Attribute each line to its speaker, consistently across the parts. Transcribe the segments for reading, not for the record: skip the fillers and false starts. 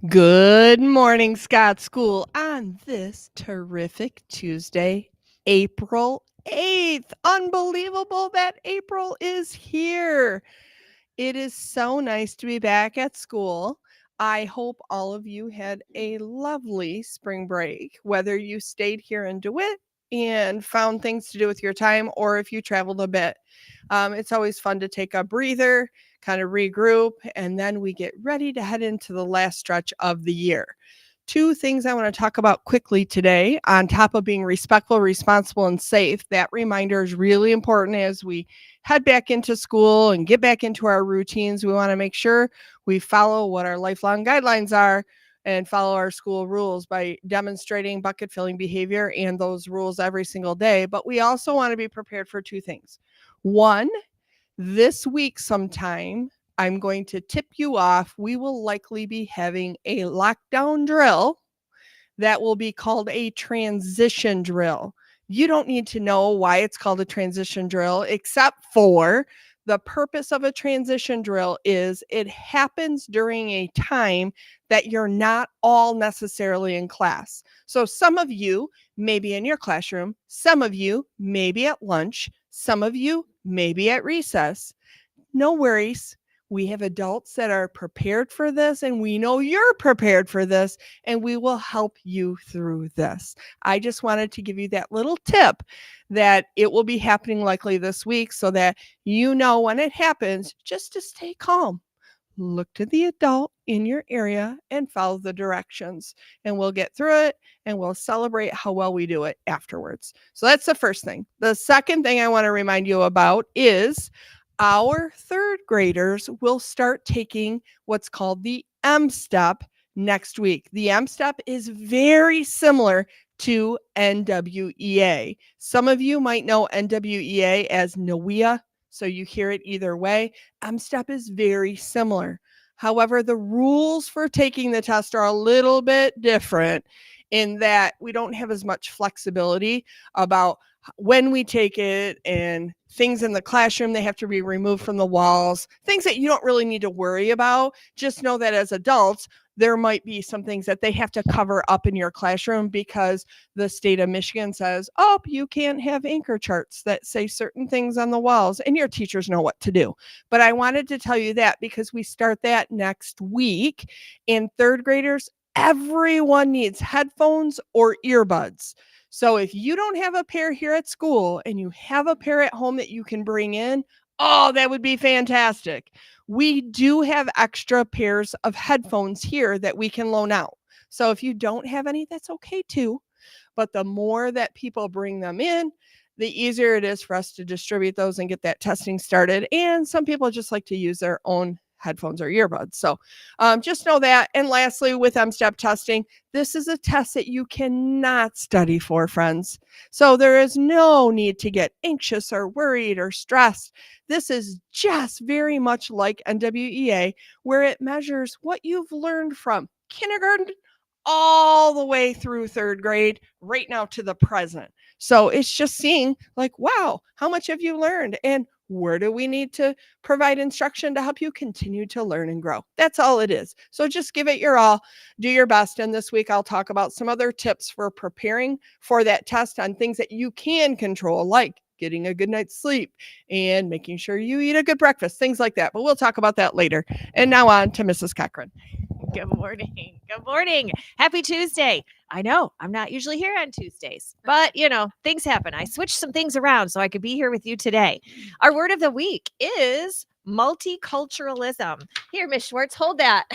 Speaker 1: Good morning, Scott School, on this terrific Tuesday, April 8th. Unbelievable that April is here. It is so nice to be back at school. I hope all of you had a lovely spring break, whether you stayed here in DeWitt and found things to do with your time or if you traveled a bit. It's always fun to take a breather, kind of regroup, and then we get ready to head into the last stretch of the year. Two things I want to talk about quickly today, on top of being respectful, responsible, and safe. That reminder is really important as we head back into school and get back into our routines. We want to make sure we follow what our lifelong guidelines are and follow our school rules by demonstrating bucket filling behavior and those rules every single day. But we also want to be prepared for two things. One, this week sometime, I'm going to tip you off. We will likely be having a lockdown drill that will be called a transition drill. You don't need to know why it's called a transition drill, except for the purpose of a transition drill is it happens during a time that you're not all necessarily in class. So some of you may be in your classroom, some of you may be at lunch, some of you may be at recess. No worries. We have adults that are prepared for this, and we know you're prepared for this, and we will help you through this. I just wanted to give you that little tip that it will be happening likely this week so that you know when it happens, just to stay calm. Look to the adult in your area and follow the directions, and we'll get through it and we'll celebrate how well we do it afterwards. So that's the first thing. The second thing I want to remind you about is our third graders will start taking what's called the M step next week. The M step is very similar to NWEA. Some of you might know NWEA as NWEA, so you hear it either way. M step is very similar. However, the rules for taking the test are a little bit different in that we don't have as much flexibility about when we take it, and things in the classroom, they have to be removed from the walls, things that you don't really need to worry about. Just know that as adults, there might be some things that they have to cover up in your classroom because the state of Michigan says, oh, you can't have anchor charts that say certain things on the walls, and your teachers know what to do. But I wanted to tell you that because we start that next week. In third graders, everyone needs headphones or earbuds. So if you don't have a pair here at school and you have a pair at home that you can bring in, oh, that would be fantastic. We do have extra pairs of headphones here that we can loan out. So if you don't have any, that's okay too. But the more that people bring them in, the easier it is for us to distribute those and get that testing started. And some people just like to use their own headphones or earbuds. So just know that. And lastly, with M-STEP testing, this is a test that you cannot study for, friends. So there is no need to get anxious or worried or stressed. This is just very much like NWEA, where it measures what you've learned from kindergarten all the way through third grade, right now to the present. So it's just seeing, like, wow, how much have you learned? And where do we need to provide instruction to help you continue to learn and grow? That's all it is. So just give it your all, do your best. And this week, I'll talk about some other tips for preparing for that test on things that you can control, like getting a good night's sleep and making sure you eat a good breakfast, things like that. But we'll talk about that later. And now on to Mrs. Cochran.
Speaker 2: Good morning. Good morning. Happy Tuesday. I know I'm not usually here on Tuesdays, but things happen. I switched some things around so I could be here with you today. Our word of the week is multiculturalism. Here, Miss Schwartz, hold that.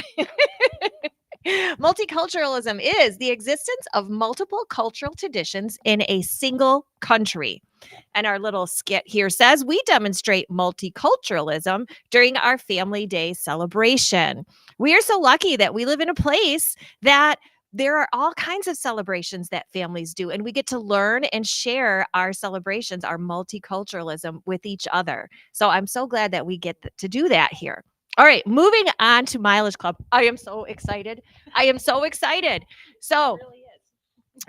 Speaker 2: Multiculturalism is the existence of multiple cultural traditions in a single country. And our little skit here says we demonstrate multiculturalism during our Family Day celebration. We are so lucky that we live in a place that there are all kinds of celebrations that families do, and we get to learn and share our celebrations, our multiculturalism with each other. So I'm so glad that we get to do that here. All right, moving on to Mileage Club. I am so excited. I am so excited. So,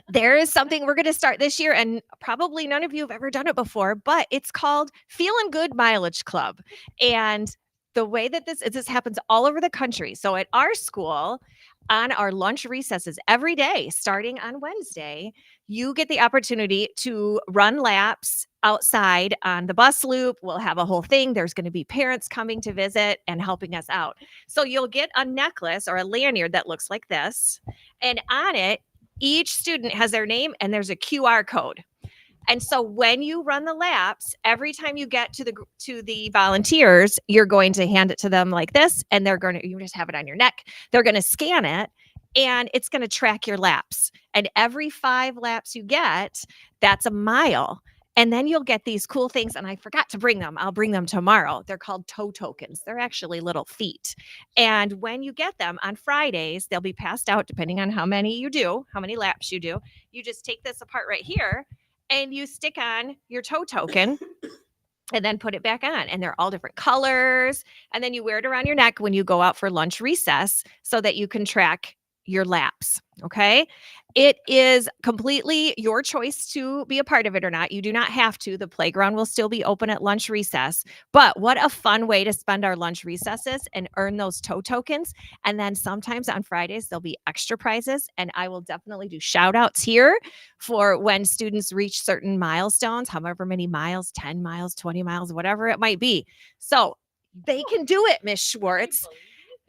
Speaker 2: there is something we're going to start this year, and probably none of you have ever done it before, but it's called Feeling Good Mileage Club. And the way that this happens all over the country. So at our school, on our lunch recesses every day, starting on Wednesday, you get the opportunity to run laps outside on the bus loop. We'll have a whole thing. There's going to be parents coming to visit and helping us out. So you'll get a necklace or a lanyard that looks like this. And on it, each student has their name and there's a QR code. And so when you run the laps, every time you get to the volunteers, you're going to hand it to them like this, and you just have it on your neck. They're going to scan it, and it's going to track your laps. And every 5 laps you get, that's a mile. And then you'll get these cool things, and I forgot to bring them. I'll bring them tomorrow. They're called toe tokens. They're actually little feet. And when you get them on Fridays, they'll be passed out depending on how many laps you do. You just take this apart right here, and you stick on your toe token and then put it back on. And they're all different colors. And then you wear it around your neck when you go out for lunch recess so that you can track your laps. Okay. It is completely your choice to be a part of it or not. You do not have to. The playground will still be open at lunch recess. But what a fun way to spend our lunch recesses and earn those toe tokens. And then sometimes on Fridays, there'll be extra prizes. And I will definitely do shout outs here for when students reach certain milestones, however many miles, 10 miles, 20 miles, whatever it might be. So they can do it, Miss Schwartz.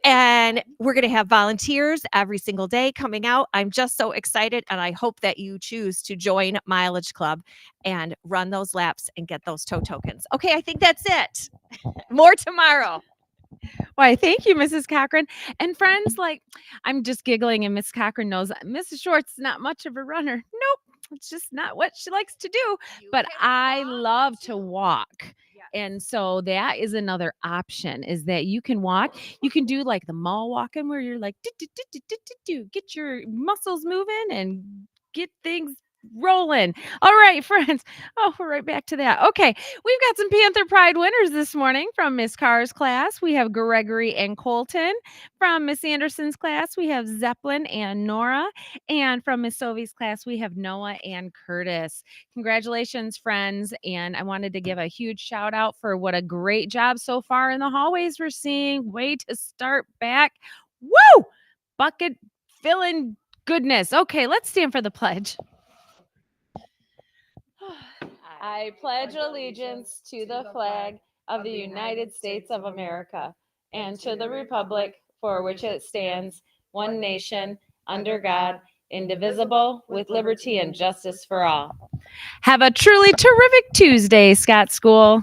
Speaker 2: And we're going to have volunteers every single day coming out. I'm just so excited. And I hope that you choose to join Mileage Club and run those laps and get those toe tokens. Okay, I think that's it. More tomorrow.
Speaker 3: Why, thank you, Mrs. Cochran. And friends, like, I'm just giggling, and Miss Cochran knows Mrs. Schwartz is not much of a runner. Nope, it's just not what she likes to do. But I love to walk. And so that is another option, is that you can walk. You can do like the mall walking where you're like, get your muscles moving and get things rolling. All right, friends. Oh, we're right back to that. Okay, we've got some Panther Pride winners this morning from Miss Carr's class. We have Gregory and Colton. From Miss Anderson's class, we have Zeppelin and Nora. And from Miss Sovey's class, we have Noah and Curtis. Congratulations, friends. And I wanted to give a huge shout out for what a great job so far in the hallways we're seeing. Way to start back. Woo! Bucket filling goodness. Okay, let's stand for the pledge. I pledge allegiance to the flag of the United States of America and to the republic for which it stands, one nation, under God, indivisible, with liberty and justice for all. Have a truly terrific Tuesday, Scott School.